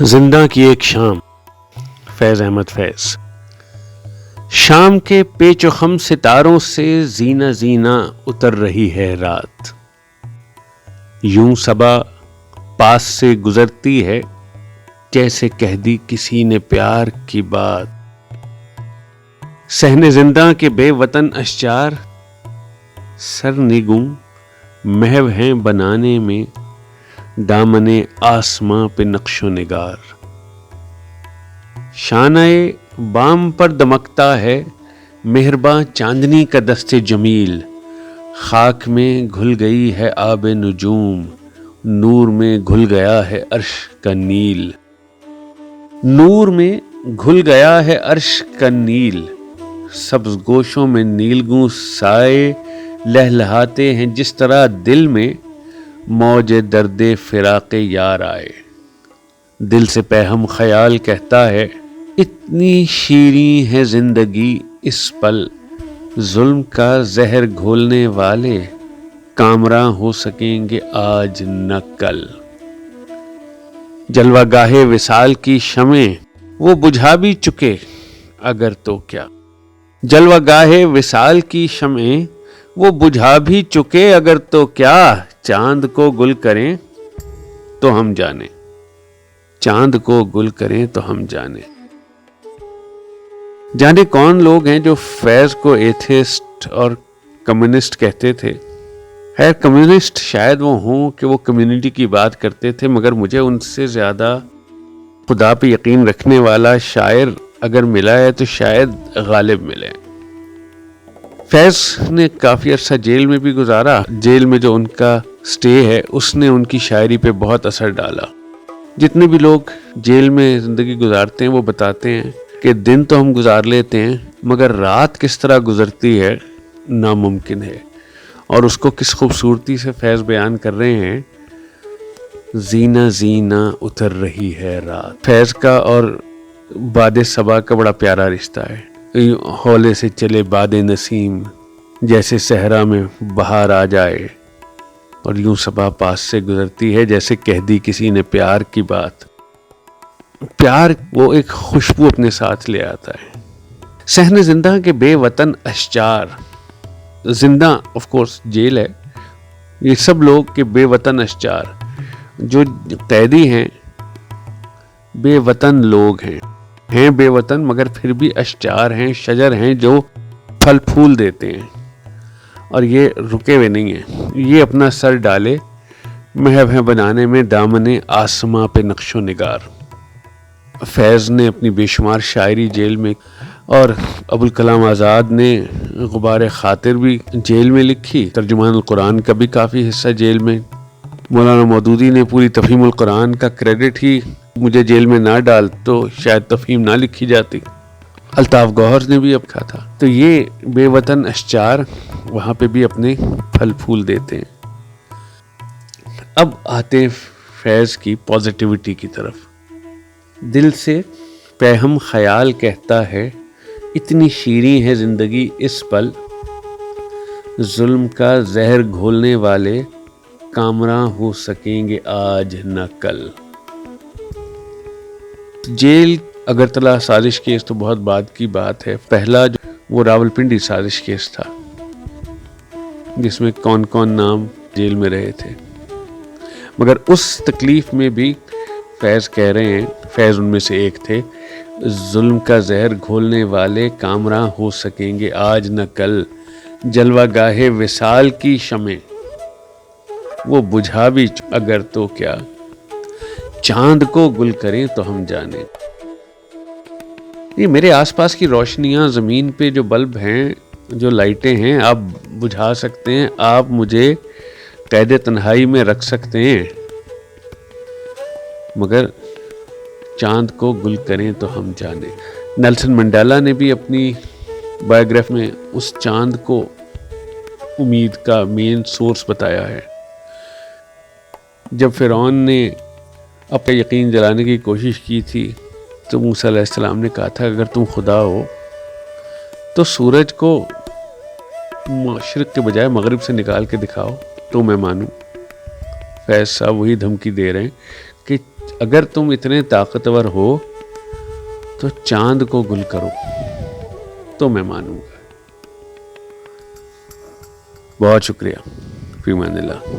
زندہ کی ایک شام، فیض احمد فیض۔ شام کے پیچ و خم ستاروں سے زینہ زینہ اتر رہی ہے رات، یوں صبا پاس سے گزرتی ہے جیسے کہہ دی کسی نے پیار کی بات۔ صحن زندہ کے بے وطن اشجار سرنگوں محو ہیں بنانے میں دامن آسماں پہ نقش و نگار۔ شانہ بام پر دمکتا ہے مہرباں چاندنی کا دست جمیل، خاک میں گھل گئی ہے آب نجوم، نور میں گھل گیا ہے عرش کا نیل۔ نور میں گھل گیا ہے عرش کا نیل، سبز گوشوں میں نیلگوں سائے لہلہاتے ہیں جس طرح دل میں موج درد فراق یار آئے۔ دل سے پیہم خیال کہتا ہے اتنی شیریں ہے زندگی اس پل، ظلم کا زہر گھولنے والے کامراں ہو سکیں گے آج نہ کل۔ جلوہ گاہ وصال کی شمعیں وہ بجھا بھی چکے اگر تو کیا، جلوہ گاہ وصال کی شمعیں وہ بجھا بھی چکے اگر تو کیا، چاند کو گل کریں تو ہم جانیں، چاند کو گل کریں تو ہم جانیں۔ جانے کون لوگ ہیں جو فیض کو ایتھسٹ اور کمیونسٹ کہتے تھے۔ خیر کمیونسٹ شاید وہ ہوں کہ وہ کمیونٹی کی بات کرتے تھے، مگر مجھے ان سے زیادہ خدا پہ یقین رکھنے والا شاعر اگر ملا ہے تو شاید غالب ملے۔ فیض نے کافی عرصہ جیل میں بھی گزارا، جیل میں جو ان کا سٹے ہے اس نے ان کی شاعری پہ بہت اثر ڈالا۔ جتنے بھی لوگ جیل میں زندگی گزارتے ہیں وہ بتاتے ہیں کہ دن تو ہم گزار لیتے ہیں مگر رات کس طرح گزرتی ہے ناممکن ہے، اور اس کو کس خوبصورتی سے فیض بیان کر رہے ہیں۔ زینہ زینہ اتر رہی ہے رات۔ فیض کا اور باد صبا کا بڑا پیارا رشتہ ہے۔ ہولے سے چلے باد نسیم، جیسے صحرا میں بہار آ جائے، اور یوں صبا پاس سے گزرتی ہے جیسے کہہ دی کسی نے پیار کی بات۔ پیار وہ ایک خوشبو اپنے ساتھ لے آتا ہے۔ صحن زندہ کے بے وطن اشجار، زندہ آف کورس جیل ہے، یہ سب لوگ کے بے وطن اشجار، جو قیدی ہیں بے وطن لوگ ہیں بے وطن مگر پھر بھی اشجار ہیں، شجر ہیں جو پھل پھول دیتے ہیں، اور یہ رکے ہوئے نہیں ہیں، یہ اپنا سر ڈالے محو ہیں بنانے میں دامن آسماں پہ نقش و نگار۔ فیض نے اپنی بے شمار شاعری جیل میں، اور ابوالکلام آزاد نے غبار خاطر بھی جیل میں لکھی، ترجمان القرآن کا بھی کافی حصہ جیل میں، مولانا مودودی نے پوری تفہیم القرآن کا کریڈٹ ہی مجھے جیل میں نہ ڈال تو شاید تفہیم نہ لکھی جاتی، الطاف گوہر نے بھی اب کہا تھا۔ تو یہ بے وطن اشجار وہاں پہ بھی اپنے پھل پھول دیتے ہیں۔ اب آتے ہیں فیض کی پازیٹیوٹی کی طرف۔ دل سے پیہم خیال کہتا ہے اتنی شیریں ہے زندگی اس پل، ظلم کا زہر گھولنے والے کامراں ہو سکیں گے آج نہ کل۔ جیل اگرتلہ سازش کیس تو بہت بعد کی بات ہے، پہلا جو وہ راولپنڈی سازش کیس تھا جس میں کون کون نام جیل میں رہے تھے، مگر اس تکلیف میں بھی فیض کہہ رہے ہیں، فیض ان میں سے ایک تھے، ظلم کا زہر گھولنے والے کامراں ہو سکیں گے آج نہ کل، جلوہ گاہ وصال کی شمعیں وہ بجھا بھی اگر تو کیا، چاند کو گل کریں تو ہم جانیں۔ یہ میرے آس پاس کی روشنیاں، زمین پہ جو بلب ہیں، جو لائٹیں ہیں، آپ بجھا سکتے ہیں، آپ مجھے قید تنہائی میں رکھ سکتے ہیں، مگر چاند کو گل کریں تو ہم جانیں۔ نیلسن منڈیلا نے بھی اپنی بایوگرافی میں اس چاند کو امید کا مین سورس بتایا ہے۔ جب فرعون نے اپنا یقین جلانے کی کوشش کی تھی تو موسیٰ علیہ السلام نے کہا تھا اگر تم خدا ہو تو سورج کو مشرق کے بجائے مغرب سے نکال کے دکھاؤ تو میں مانوں۔ فیض صاحب وہی دھمکی دے رہے ہیں کہ اگر تم اتنے طاقتور ہو تو چاند کو گل کرو تو میں مانوں گا. بہت شکریہ. فی امان اللہ.